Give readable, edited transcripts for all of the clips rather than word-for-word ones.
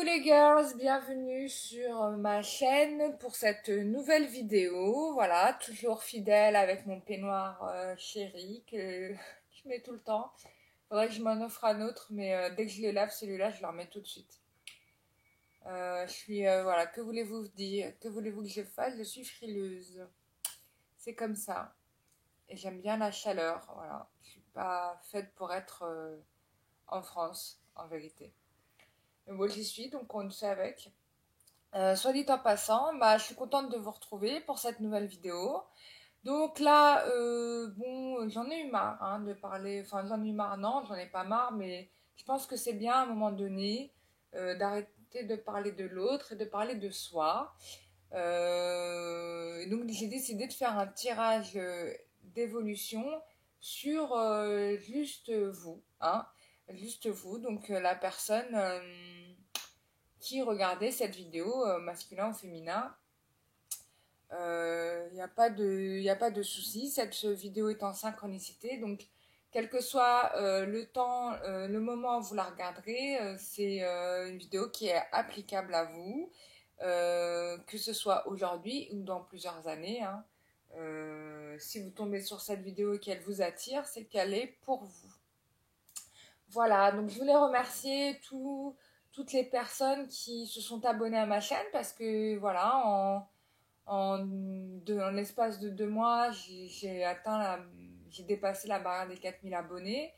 Coucou les girls, bienvenue sur ma chaîne pour cette nouvelle vidéo. Voilà, toujours fidèle avec mon peignoir chéri que je mets tout le temps. Faudrait que je m'en offre un autre, mais dès que je le lave, celui-là, je le remets tout de suite. Voilà, que voulez-vous dire? Que voulez-vous que je fasse? Je suis frileuse. C'est comme ça. Et j'aime bien la chaleur, voilà. Je suis pas faite pour être en France, en vérité. Mais bon, j'y suis, donc on le fait avec. Soit dit en passant, je suis contente de vous retrouver pour cette nouvelle vidéo. Donc là, bon, j'en ai eu marre hein, de parler, enfin j'en ai eu marre, non, j'en ai pas marre, mais je pense que c'est bien à un moment donné d'arrêter de parler de l'autre et de parler de soi. Donc j'ai décidé de faire un tirage d'évolution sur juste vous, hein, juste vous, donc la personne qui regardait cette vidéo, masculin ou féminin. Il n'y a pas de souci, cette vidéo est en synchronicité, donc quel que soit le temps, le moment où vous la regarderez, c'est une vidéo qui est applicable à vous, que ce soit aujourd'hui ou dans plusieurs années, hein. Si vous tombez sur cette vidéo et qu'elle vous attire, c'est qu'elle est pour vous. Voilà, donc je voulais remercier toutes les personnes qui se sont abonnées à ma chaîne parce que voilà, en l'espace de 2 mois, j'ai dépassé la barrière des 4000 abonnés.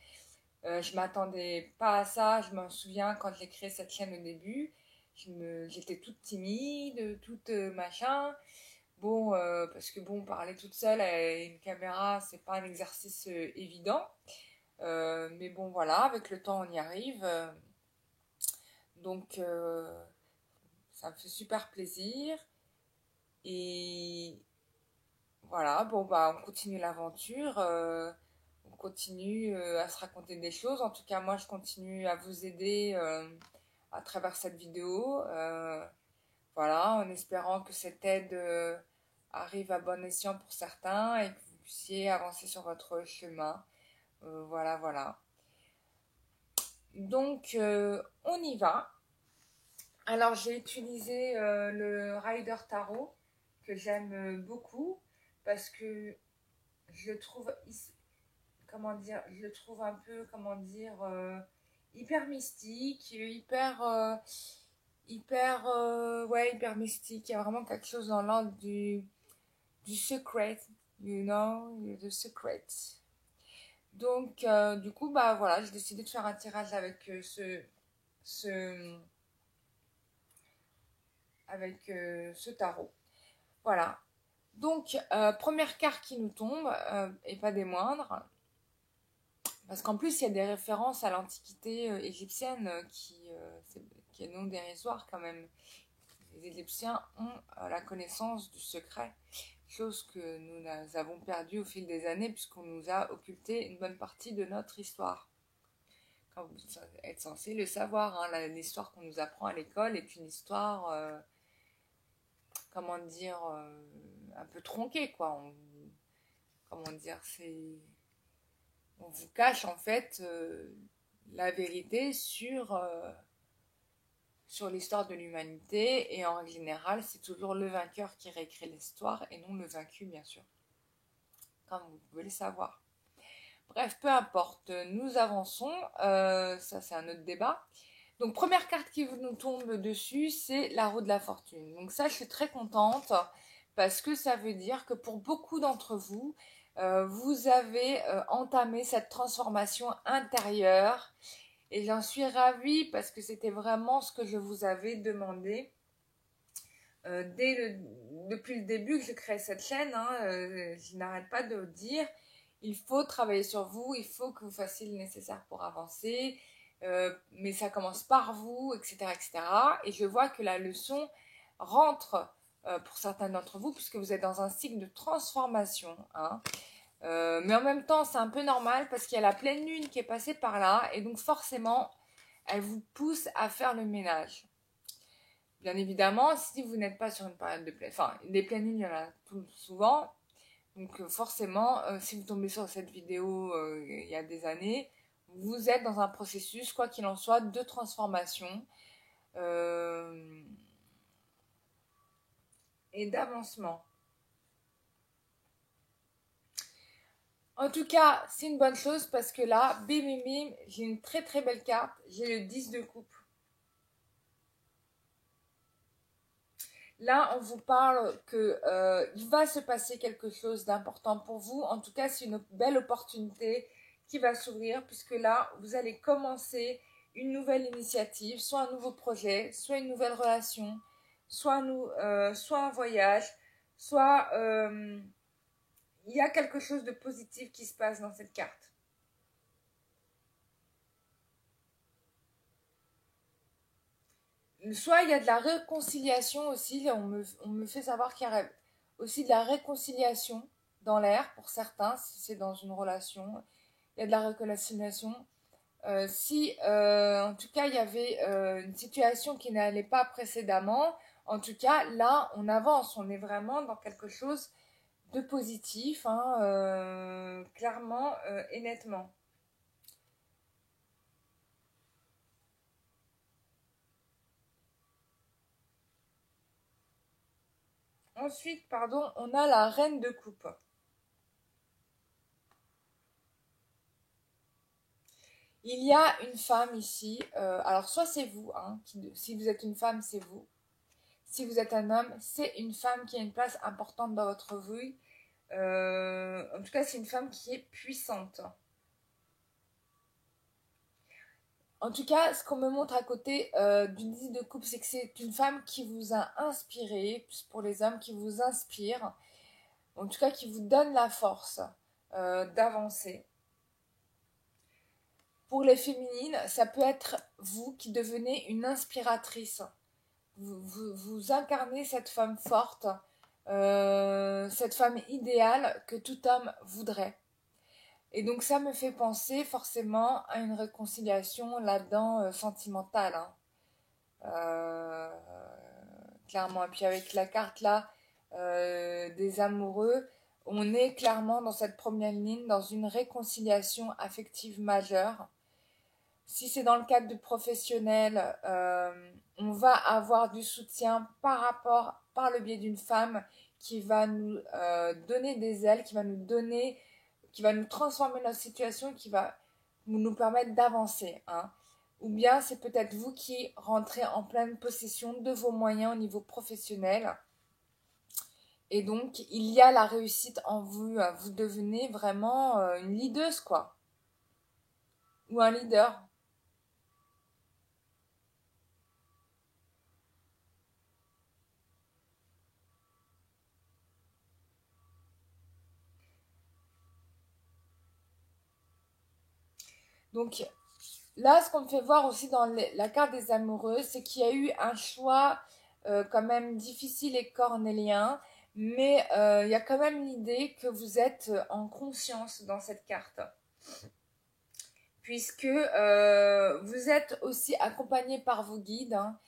Je m'attendais pas à ça, je m'en souviens quand j'ai créé cette chaîne au début. J'étais toute timide, toute machin. Bon, parce que bon, parler toute seule à une caméra, c'est pas un exercice évident. Mais bon, voilà, avec le temps, on y arrive. Donc, ça me fait super plaisir. Et voilà, bon, on continue l'aventure. On continue à se raconter des choses. En tout cas, moi, je continue à vous aider à travers cette vidéo. Voilà, en espérant que cette aide arrive à bon escient pour certains et que vous puissiez avancer sur votre chemin. Voilà, voilà. Donc, on y va. Alors, j'ai utilisé le Rider Tarot que j'aime beaucoup parce que je le trouve, comment dire, je le trouve un peu, comment dire, hyper mystique, hyper mystique. Il y a vraiment quelque chose dans l'ordre du secret, you know, the secret. Donc, du coup, voilà, j'ai décidé de faire un tirage avec ce, ce tarot. Voilà. Donc, première carte qui nous tombe, et pas des moindres, parce qu'en plus, il y a des références à l'Antiquité égyptienne qui est non dérisoire quand même. Les Égyptiens ont la connaissance du secret, chose que nous avons perdue au fil des années puisqu'on nous a occulté une bonne partie de notre histoire. Quand vous êtes censé le savoir, hein, l'histoire qu'on nous apprend à l'école est une histoire, comment dire, un peu tronquée, quoi. Comment dire, on vous cache en fait la vérité sur l'histoire de l'humanité et en règle générale, c'est toujours le vainqueur qui réécrit l'histoire et non le vaincu, bien sûr, comme vous pouvez le savoir. Bref, peu importe, nous avançons, ça c'est un autre débat. Donc première carte qui nous tombe dessus, c'est la roue de la fortune. Donc ça, je suis très contente parce que ça veut dire que pour beaucoup d'entre vous, vous avez entamé cette transformation intérieure et j'en suis ravie parce que c'était vraiment ce que je vous avais demandé depuis le début que je crée cette chaîne. Je n'arrête pas de dire, il faut travailler sur vous, il faut que vous fassiez le nécessaire pour avancer, mais ça commence par vous, etc., etc. Et je vois que la leçon rentre pour certains d'entre vous puisque vous êtes dans un cycle de transformation, hein. Mais en même temps, c'est un peu normal parce qu'il y a la pleine lune qui est passée par là et donc forcément, elle vous pousse à faire le ménage. Bien évidemment, si vous n'êtes pas sur une période de pleine... Enfin, des pleines lunes, il y en a tout souvent. Donc forcément, si vous tombez sur cette vidéo il y a des années, vous êtes dans un processus, quoi qu'il en soit, de transformation. euh, et d'avancement. En tout cas, c'est une bonne chose parce que là, bim bim bim, j'ai une très très belle carte. J'ai le 10 de coupe. Là, on vous parle que il va se passer quelque chose d'important pour vous. En tout cas, c'est une belle opportunité qui va s'ouvrir puisque là, vous allez commencer une nouvelle initiative, soit un nouveau projet, soit une nouvelle relation, soit un voyage, soit il y a quelque chose de positif qui se passe dans cette carte. Soit il y a de la réconciliation aussi, on me fait savoir qu'il y a aussi de la réconciliation dans l'air pour certains, si c'est dans une relation, il y a de la réconciliation. Si en tout cas il y avait une situation qui n'allait pas précédemment, en tout cas là on avance, on est vraiment dans quelque chose de positif, hein, clairement et nettement. Ensuite, pardon, on a la reine de coupe. Il y a une femme ici, alors soit c'est vous, hein, si vous êtes une femme, c'est vous. Si vous êtes un homme, c'est une femme qui a une place importante dans votre vie. En tout cas, c'est une femme qui est puissante. En tout cas, ce qu'on me montre à côté du 10 de coupe, c'est que c'est une femme qui vous a inspiré, plus pour les hommes, qui vous inspire, en tout cas qui vous donne la force d'avancer. Pour les féminines, ça peut être vous qui devenez une inspiratrice. Vous incarnez cette femme forte, cette femme idéale que tout homme voudrait. Et donc ça me fait penser forcément à une réconciliation là-dedans sentimentale. Hein. Euh, clairement. Et puis avec la carte là des amoureux, on est clairement dans cette première ligne, dans une réconciliation affective majeure. Si c'est dans le cadre du professionnel, on va avoir du soutien par le biais d'une femme qui va nous donner des ailes, qui va nous transformer notre situation, qui va nous permettre d'avancer. Hein. Ou bien c'est peut-être vous qui rentrez en pleine possession de vos moyens au niveau professionnel. Et donc, il y a la réussite en vous. Vous devenez vraiment une leaduse, quoi. Ou un leader. Donc, là, ce qu'on me fait voir aussi dans la carte des amoureux, c'est qu'il y a eu un choix quand même difficile et cornélien, mais il y a quand même l'idée que vous êtes en conscience dans cette carte. Puisque vous êtes aussi accompagné par vos guides hein,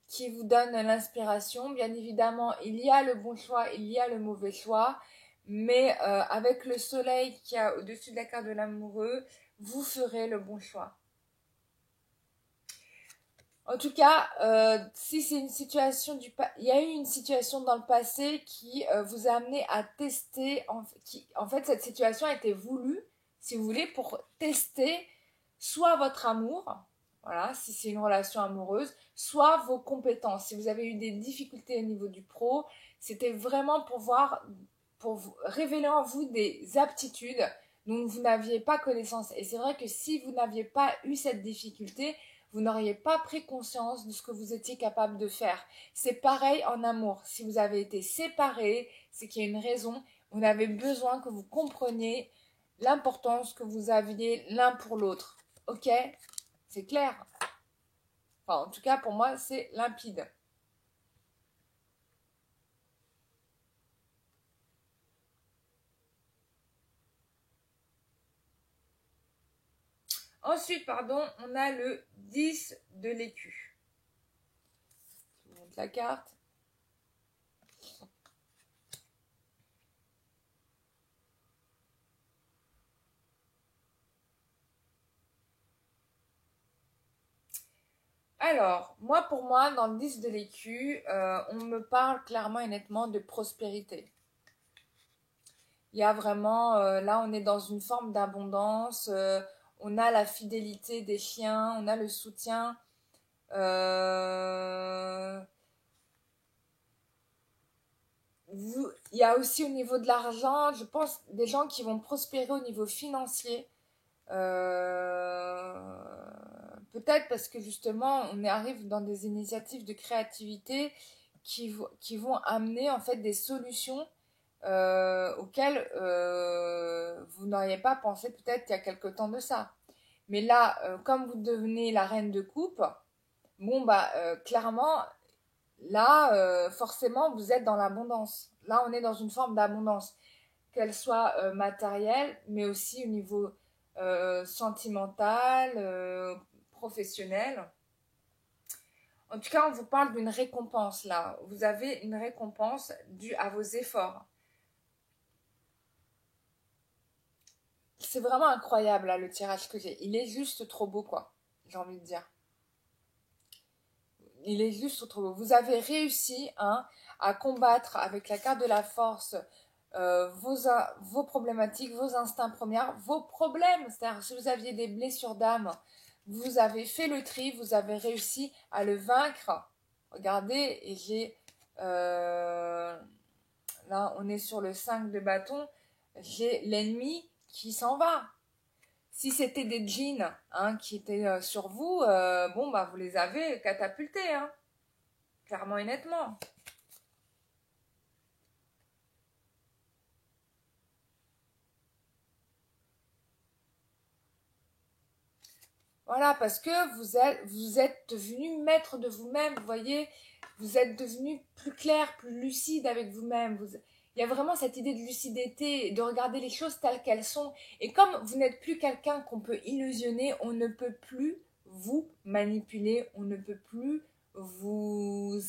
qui vous donnent l'inspiration. Bien évidemment, il y a le bon choix, il y a le mauvais choix, mais avec le soleil qui a au-dessus de la carte de l'amoureux, vous ferez le bon choix. En tout cas, si c'est une situation il y a eu une situation dans le passé qui vous a amené à tester, en fait, cette situation a été voulue, si vous voulez, pour tester soit votre amour, voilà, si c'est une relation amoureuse, soit vos compétences. Si vous avez eu des difficultés au niveau du pro, c'était vraiment pour voir, pour révéler en vous des aptitudes dont vous n'aviez pas connaissance. Et c'est vrai que si vous n'aviez pas eu cette difficulté, vous n'auriez pas pris conscience de ce que vous étiez capable de faire. C'est pareil en amour. Si vous avez été séparés, c'est qu'il y a une raison. Vous avez besoin que vous compreniez l'importance que vous aviez l'un pour l'autre. Ok? C'est clair? Enfin, en tout cas, pour moi, c'est limpide. Ensuite, pardon, on a le 10 de l'écu. Je vous montre la carte. Alors, moi, pour moi, dans le 10 de l'écu, on me parle clairement et nettement de prospérité. Il y a vraiment, là, on est dans une forme d'abondance. On a la fidélité des chiens, on a le soutien. euh, il y a aussi au niveau de l'argent, je pense, des gens qui vont prospérer au niveau financier. Euh, Peut-être parce que justement, on arrive dans des initiatives de créativité qui vont amener en fait des solutions auxquelles vous n'auriez pas pensé peut-être il y a quelque temps de ça. Mais là, comme vous devenez la reine de coupe, bon bah clairement, là, forcément, vous êtes dans l'abondance. Là, on est dans une forme d'abondance, qu'elle soit matérielle, mais aussi au niveau sentimental, professionnel. En tout cas, on vous parle d'une récompense là. Vous avez une récompense due à vos efforts. C'est vraiment incroyable là, le tirage que j'ai. Il est juste trop beau, quoi. J'ai envie de dire. Il est juste trop beau. Vous avez réussi hein, à combattre avec la carte de la force vos problématiques, vos instincts premiers, vos problèmes. C'est-à-dire, si vous aviez des blessures d'âme, vous avez fait le tri, vous avez réussi à le vaincre. Regardez, et j'ai... là, on est sur le 5 de bâton. J'ai l'ennemi qui s'en va. Si c'était des jeans hein, qui étaient sur vous, bon, bah, vous les avez catapultés, hein, clairement et nettement. Voilà, parce que vous êtes devenu maître de vous-même, vous voyez, vous êtes devenu plus clair, plus lucide avec vous-même. Il y a vraiment cette idée de lucidité, de regarder les choses telles qu'elles sont. Et comme vous n'êtes plus quelqu'un qu'on peut illusionner, on ne peut plus vous manipuler, on ne peut plus vous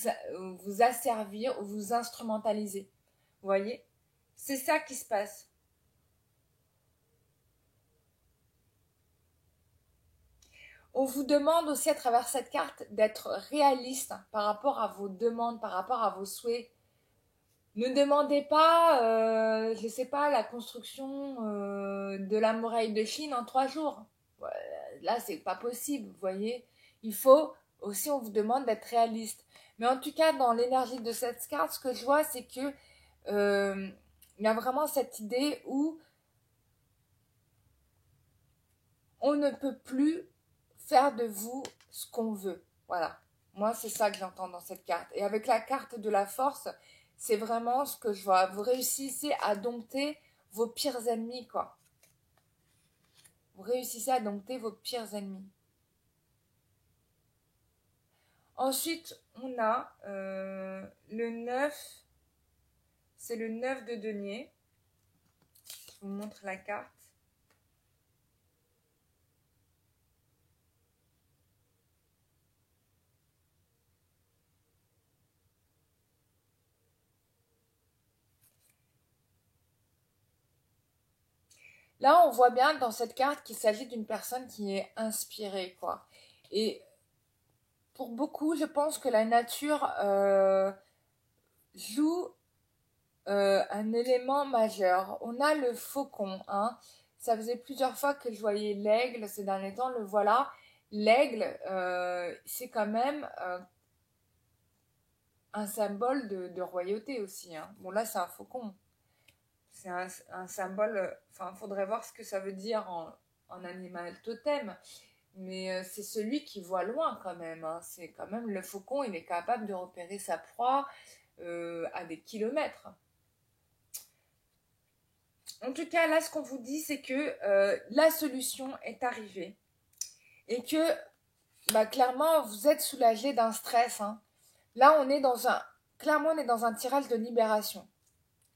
asservir ou vous instrumentaliser. Vous voyez? C'est ça qui se passe. On vous demande aussi à travers cette carte d'être réaliste par rapport à vos demandes, par rapport à vos souhaits. Ne demandez pas, je ne sais pas, la construction de la muraille de Chine en 3 jours. Là, c'est pas possible, vous voyez. Il faut aussi, on vous demande d'être réaliste. Mais en tout cas, dans l'énergie de cette carte, ce que je vois, c'est que il y a vraiment cette idée où on ne peut plus faire de vous ce qu'on veut. Voilà. Moi, c'est ça que j'entends dans cette carte. Et avec la carte de la force, c'est vraiment ce que je vois. Vous réussissez à dompter vos pires ennemis, quoi. Vous réussissez à dompter vos pires ennemis. Ensuite, on a le 9. C'est le 9 de denier. Je vous montre la carte. Là, on voit bien dans cette carte qu'il s'agit d'une personne qui est inspirée, quoi. Et pour beaucoup, je pense que la nature joue un élément majeur. On a le faucon, hein. Ça faisait plusieurs fois que je voyais l'aigle ces derniers temps, le voilà. L'aigle, c'est quand même un symbole de royauté aussi, hein. Bon, là, c'est un faucon. C'est un symbole. Enfin, il faudrait voir ce que ça veut dire en animal totem. Mais c'est celui qui voit loin quand même, hein. C'est quand même le faucon, il est capable de repérer sa proie à des kilomètres. En tout cas, là, ce qu'on vous dit, c'est que la solution est arrivée. Et que, bah, clairement, vous êtes soulagé d'un stress, hein. Là, clairement, on est dans un tirage de libération.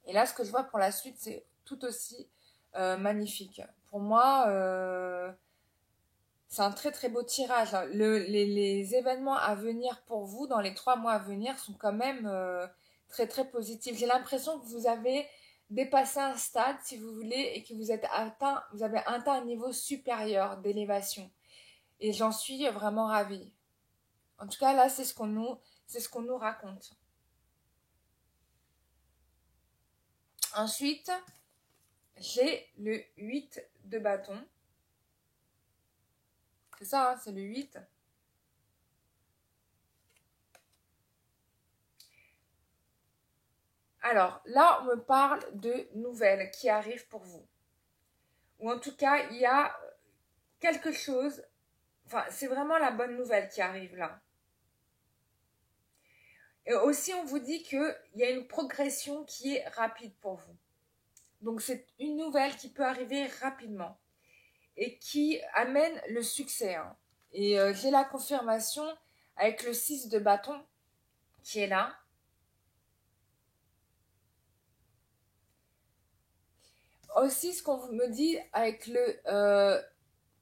Et là, ce que je vois pour la suite, c'est tout aussi magnifique. Pour moi, c'est un très très beau tirage, hein. Les événements à venir pour vous dans les 3 mois à venir sont quand même très très positifs. J'ai l'impression que vous avez dépassé un stade, si vous voulez, et que vous avez atteint un niveau supérieur d'élévation. Et j'en suis vraiment ravie. En tout cas, là, c'est ce qu'on nous raconte. Ensuite, j'ai le 8 de bâton. C'est ça, hein, c'est le 8. Alors, là, on me parle de nouvelles qui arrivent pour vous. Ou en tout cas, il y a quelque chose. Enfin, c'est vraiment la bonne nouvelle qui arrive là. Et aussi, on vous dit qu'il y a une progression qui est rapide pour vous. Donc, c'est une nouvelle qui peut arriver rapidement et qui amène le succès. Hein. Et j'ai la confirmation avec le 6 de bâton qui est là. Aussi, ce qu'on me dit avec le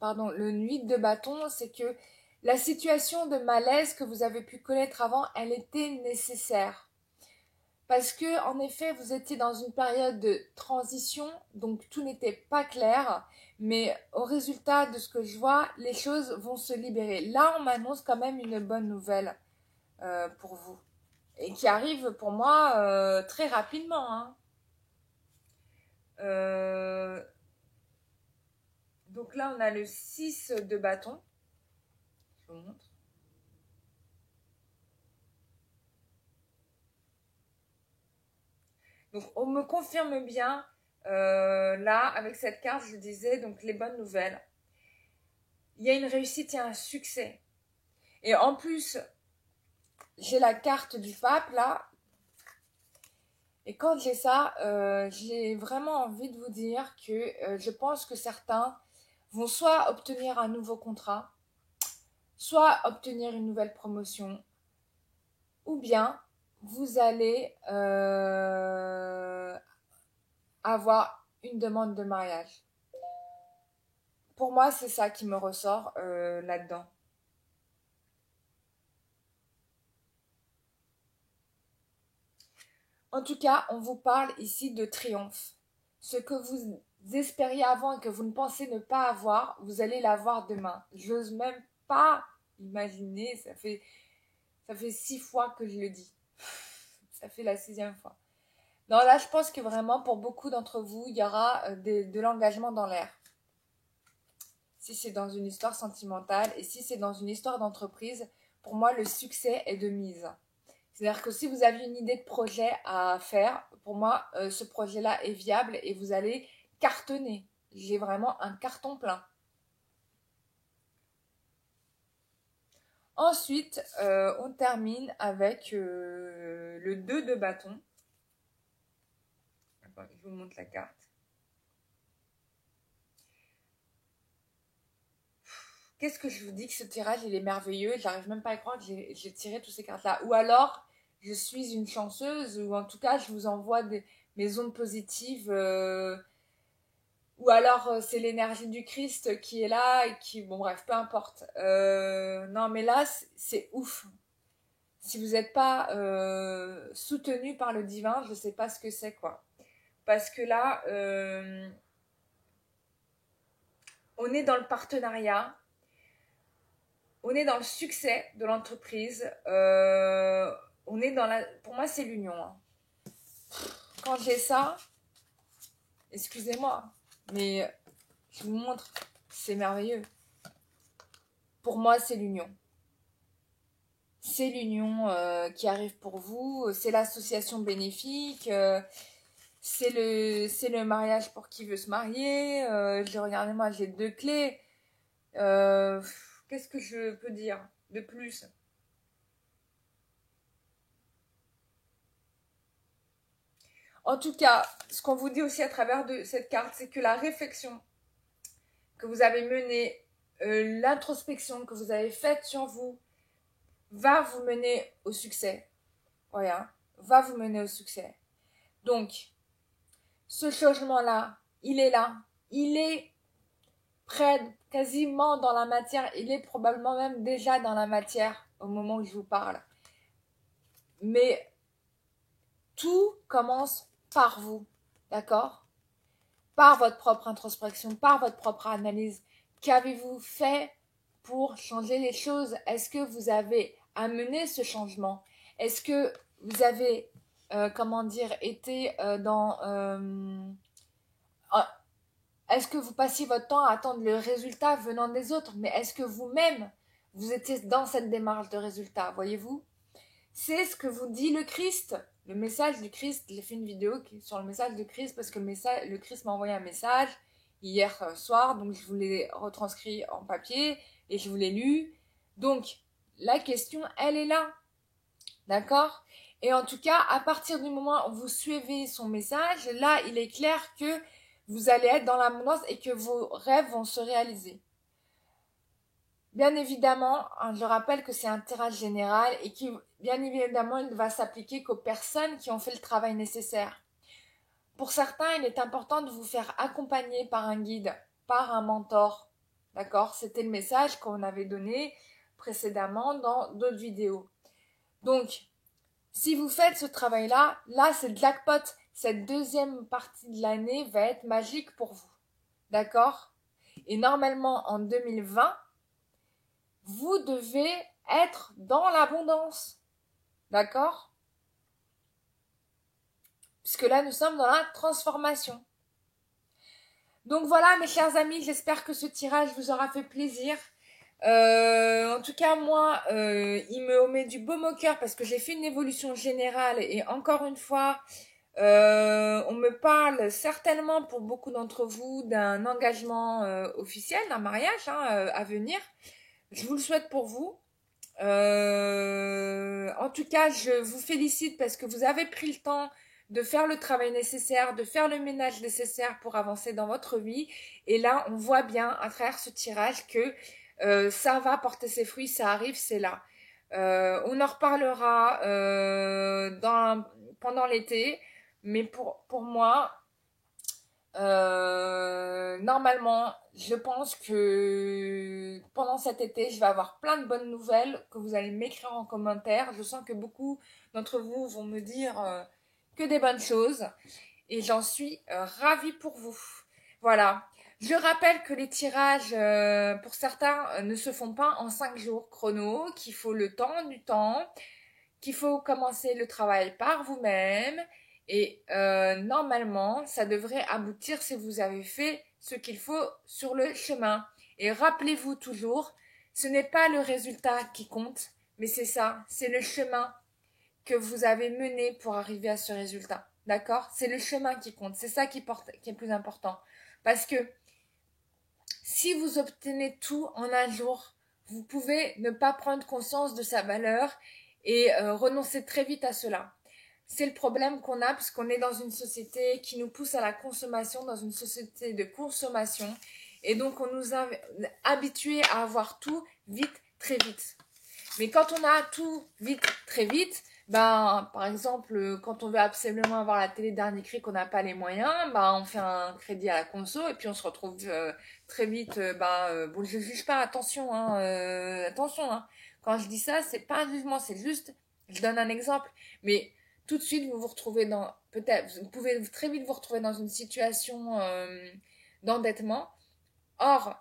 8 de bâton, c'est que la situation de malaise que vous avez pu connaître avant, elle était nécessaire. Parce que, en effet, vous étiez dans une période de transition, donc tout n'était pas clair, mais au résultat de ce que je vois, les choses vont se libérer. Là, on m'annonce quand même une bonne nouvelle pour vous, et qui arrive pour moi très rapidement. Hein. Donc là, on a le 6 de bâton. Je vous montre. Donc, on me confirme bien, là, avec cette carte, je disais, donc les bonnes nouvelles. Il y a une réussite, il y a un succès. Et en plus, j'ai la carte du pape, là. Et quand j'ai ça, j'ai vraiment envie de vous dire que je pense que certains vont soit obtenir un nouveau contrat, soit obtenir une nouvelle promotion, ou bien vous allez avoir une demande de mariage. Pour moi, c'est ça qui me ressort là-dedans. En tout cas, on vous parle ici de triomphe. Ce que vous espériez avant et que vous ne pensez ne pas avoir, vous allez l'avoir demain. J'ose même pas imaginer, ça fait 6 fois que je le dis. Ça fait la 6e fois. Non, là, je pense que vraiment, pour beaucoup d'entre vous, il y aura de l'engagement dans l'air. Si c'est dans une histoire sentimentale et si c'est dans une histoire d'entreprise, pour moi, le succès est de mise. C'est-à-dire que si vous avez une idée de projet à faire, pour moi, ce projet-là est viable et vous allez cartonner. J'ai vraiment un carton plein. Ensuite, on termine avec le 2 de bâton. Je vous montre la carte. Qu'est-ce que je vous dis que ce tirage, il est merveilleux. J'arrive même pas à croire que j'ai tiré toutes ces cartes-là. Ou alors, je suis une chanceuse, ou en tout cas, je vous envoie mes ondes positives. Ou alors, c'est l'énergie du Christ qui est là et qui... Bon, bref, peu importe. Non, mais là, c'est ouf. Si vous n'êtes pas soutenu par le divin, je ne sais pas ce que c'est, quoi. Parce que là, on est dans le partenariat. On est dans le succès de l'entreprise. On est dans la... Pour moi, c'est l'union. Hein. Quand j'ai ça, excusez-moi, mais je vous montre, c'est merveilleux. Pour moi, c'est l'union. C'est l'union qui arrive pour vous. C'est l'association bénéfique. C'est le mariage pour qui veut se marier. Regardez, moi, j'ai 2 clés. Qu'est-ce que je peux dire de plus? En tout cas, ce qu'on vous dit aussi à travers de cette carte, c'est que la réflexion que vous avez menée, l'introspection que vous avez faite sur vous, va vous mener au succès. Voilà, va vous mener au succès. Donc, ce changement-là, il est là. Il est près, quasiment dans la matière. Il est probablement même déjà dans la matière au moment où je vous parle. Mais tout commence par vous, d'accord? Par votre propre introspection, par votre propre analyse. Qu'avez-vous fait pour changer les choses? Est-ce que vous avez à mener ce changement? Est-ce que vous avez, comment dire, été est-ce que vous passiez votre temps à attendre le résultat venant des autres? Mais est-ce que vous-même, vous étiez dans cette démarche de résultat, voyez-vous? C'est ce que vous dit le Christ, le message du Christ. J'ai fait une vidéo sur le message du Christ parce que le Christ m'a envoyé un message hier soir, donc je vous l'ai retranscrit en papier et je vous l'ai lu. Donc, la question, elle est là. D'accord? Et en tout cas, à partir du moment où vous suivez son message, là, il est clair que vous allez être dans l'abondance et que vos rêves vont se réaliser. Bien évidemment, je rappelle que c'est un tirage général et qui, bien évidemment, il ne va s'appliquer qu'aux personnes qui ont fait le travail nécessaire. Pour certains, il est important de vous faire accompagner par un guide, par un mentor. D'accord? C'était le message qu'on avait donné précédemment dans d'autres vidéos. Donc, si vous faites ce travail-là, là, c'est jackpot. Cette deuxième partie de l'année va être magique pour vous. D'accord? Et normalement, en 2020, vous devez être dans l'abondance. D'accord? Puisque là, nous sommes dans la transformation. Donc voilà, mes chers amis, j'espère que ce tirage vous aura fait plaisir. En tout cas, moi, il me met du baume au cœur parce que j'ai fait une évolution générale et encore une fois, on me parle certainement pour beaucoup d'entre vous d'un engagement officiel, d'un mariage à venir. Je vous le souhaite pour vous. En tout cas, je vous félicite parce que vous avez pris le temps de faire le travail nécessaire, de faire le ménage nécessaire pour avancer dans votre vie. Et là, on voit bien à travers ce tirage que ça va porter ses fruits, ça arrive, c'est là. On en reparlera pendant l'été, mais pour moi, normalement, je pense que pendant cet été, je vais avoir plein de bonnes nouvelles que vous allez m'écrire en commentaire. Je sens que beaucoup d'entre vous vont me dire que des bonnes choses et j'en suis ravie pour vous. Voilà. Je rappelle que les tirages, pour certains, ne se font pas en 5 jours chrono, qu'il faut le temps du temps, qu'il faut commencer le travail par vous-même et normalement, ça devrait aboutir si vous avez fait ce qu'il faut sur le chemin. Et rappelez-vous toujours, ce n'est pas le résultat qui compte, mais c'est ça, c'est le chemin que vous avez mené pour arriver à ce résultat. D'accord? C'est le chemin qui compte, c'est ça qui est plus important. Parce que si vous obtenez tout en un jour, vous pouvez ne pas prendre conscience de sa valeur et renoncer très vite à cela. C'est le problème qu'on a puisqu'on est dans une société qui nous pousse à la consommation, dans une société de consommation. Et donc, on nous a habitués à avoir tout vite, très vite. Mais quand on a tout vite, très vite, ben, par exemple, quand on veut absolument avoir la télé dernier cri, qu'on n'a pas les moyens, ben, on fait un crédit à la conso et puis on se retrouve très vite. Bon, je juge pas, attention, attention. Hein. Quand je dis ça, c'est pas un jugement, c'est juste, je donne un exemple. Mais tout de suite, vous vous retrouvez vous pouvez très vite vous retrouver dans une situation d'endettement. Or,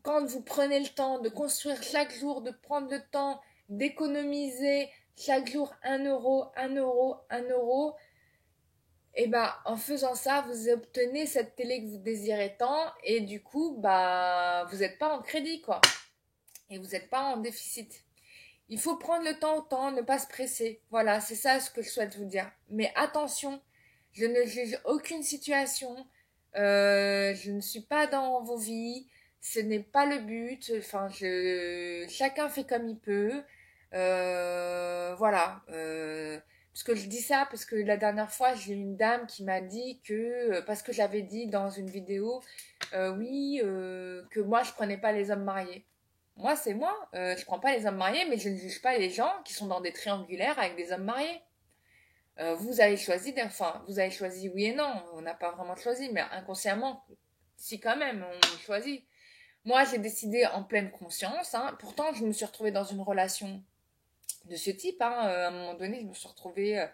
quand vous prenez le temps de construire chaque jour, de prendre le temps d'économiser chaque jour 1 euro, 1 euro, 1 euro, et ben en faisant ça, vous obtenez cette télé que vous désirez tant et du coup, vous n'êtes pas en crédit quoi. Et vous n'êtes pas en déficit. Il faut prendre le temps au temps, ne pas se presser. Voilà, c'est ça ce que je souhaite vous dire. Mais attention, je ne juge aucune situation. Je ne suis pas dans vos vies. Ce n'est pas le but. Enfin, chacun fait comme il peut. Voilà. Parce que je dis ça parce que la dernière fois, j'ai eu une dame qui m'a dit que, parce que j'avais dit dans une vidéo, oui, que moi, je prenais pas les hommes mariés. Moi, c'est moi. Je prends pas les hommes mariés, mais je ne juge pas les gens qui sont dans des triangulaires avec des hommes mariés. Vous avez choisi, vous avez choisi oui et non. On n'a pas vraiment choisi, mais inconsciemment, si quand même, on choisit. Moi, j'ai décidé en pleine conscience. Hein. Pourtant, je me suis retrouvée dans une relation de ce type. Hein. À un moment donné, je me suis retrouvée...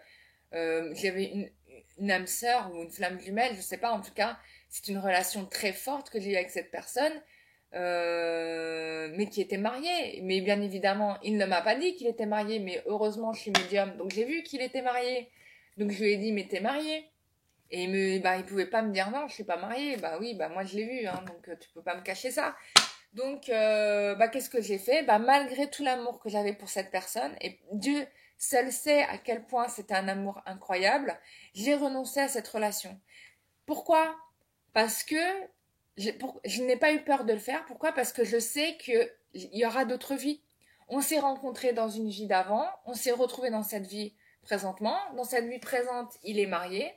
j'avais une âme sœur ou une flamme jumelle, je sais pas. En tout cas, c'est une relation très forte que j'ai eue avec cette personne. mais qui était marié. Mais bien évidemment, il ne m'a pas dit qu'il était marié, mais heureusement, je suis médium, donc j'ai vu qu'il était marié. Donc je lui ai dit, mais t'es marié? Et il pouvait pas me dire non, je suis pas mariée. Bah oui, bah moi je l'ai vu, hein, donc tu peux pas me cacher ça. Donc, qu'est-ce que j'ai fait? Bah, malgré tout l'amour que j'avais pour cette personne, et Dieu seul sait à quel point c'était un amour incroyable, j'ai renoncé à cette relation. Pourquoi? Parce que je n'ai pas eu peur de le faire. Pourquoi? Parce que je sais qu'il y aura d'autres vies. On s'est rencontrés dans une vie d'avant, on s'est retrouvés dans cette vie présentement. Dans cette vie présente, il est marié.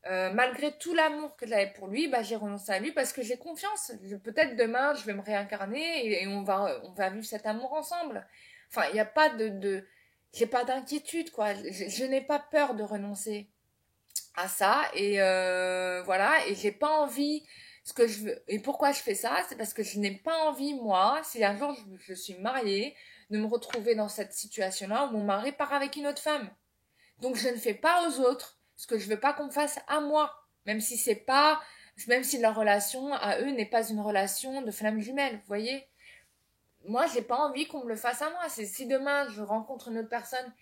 Malgré tout l'amour que j'avais pour lui, bah, j'ai renoncé à lui parce que j'ai confiance. Peut-être demain, je vais me réincarner et on va vivre cet amour ensemble. Enfin, il n'y a pas j'ai pas d'inquiétude, quoi. Je n'ai pas peur de renoncer à ça et voilà. Et j'ai pas envie. Ce que je veux. Et pourquoi je fais ça? C'est parce que je n'ai pas envie, moi, si un jour je suis mariée, de me retrouver dans cette situation-là où mon mari part avec une autre femme. Donc je ne fais pas aux autres ce que je veux pas qu'on me fasse à moi, même si leur relation à eux n'est pas une relation de flamme jumelle, vous voyez. Moi, j'ai pas envie qu'on me le fasse à moi. C'est si demain je rencontre une autre personne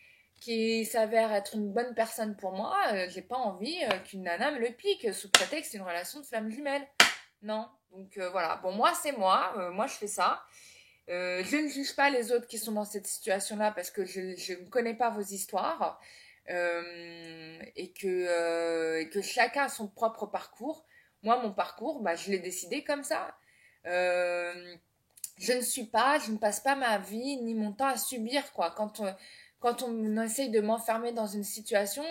qui s'avère être une bonne personne pour moi, j'ai pas envie qu'une nana me le pique sous prétexte d'une relation de flamme jumelle. Non. Donc voilà. Bon, moi c'est moi. Moi je fais ça. Je ne juge pas les autres qui sont dans cette situation-là parce que je ne connais pas vos histoires et que chacun a son propre parcours. Moi, mon parcours, bah, je l'ai décidé comme ça. Euh, je ne passe pas ma vie ni mon temps à subir, quoi. Quand on essaye de m'enfermer dans une situation,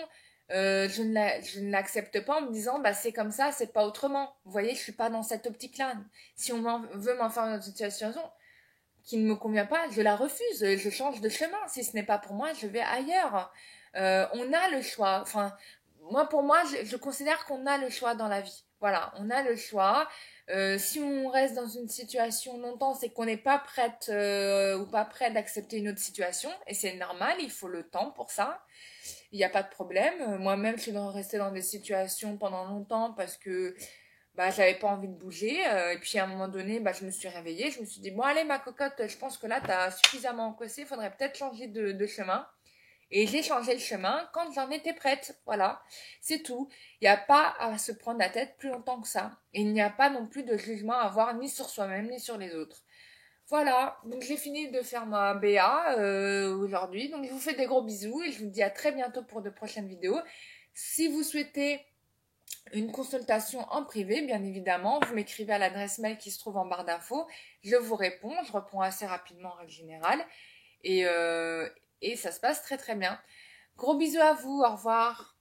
je ne l'accepte pas en me disant, bah, c'est comme ça, c'est pas autrement. Vous voyez, je suis pas dans cette optique-là. Si veut m'enfermer dans une situation, qui ne me convient pas, je la refuse, je change de chemin. Si ce n'est pas pour moi, je vais ailleurs. On a le choix. Enfin, pour moi, je considère qu'on a le choix dans la vie. Voilà, on a le choix. Si on reste dans une situation longtemps, c'est qu'on n'est pas prête ou pas prêt d'accepter une autre situation. Et c'est normal, il faut le temps pour ça. Il n'y a pas de problème. Moi-même, je suis restée dans des situations pendant longtemps parce que bah j'avais pas envie de bouger et puis à un moment donné bah je me suis réveillée, je me suis dit bon allez ma cocotte, je pense que là t'as suffisamment encaissé, il faudrait peut-être changer de chemin. Et j'ai changé le chemin quand j'en étais prête, voilà, c'est tout. Il n'y a pas à se prendre la tête plus longtemps que ça. Et il n'y a pas non plus de jugement à avoir ni sur soi-même ni sur les autres. Voilà, donc j'ai fini de faire ma BA aujourd'hui, donc je vous fais des gros bisous et je vous dis à très bientôt pour de prochaines vidéos. Si vous souhaitez une consultation en privé, bien évidemment, vous m'écrivez à l'adresse mail qui se trouve en barre d'infos, je vous réponds, je réponds assez rapidement en règle générale, et, et ça se passe très très bien. Gros bisous à vous, au revoir.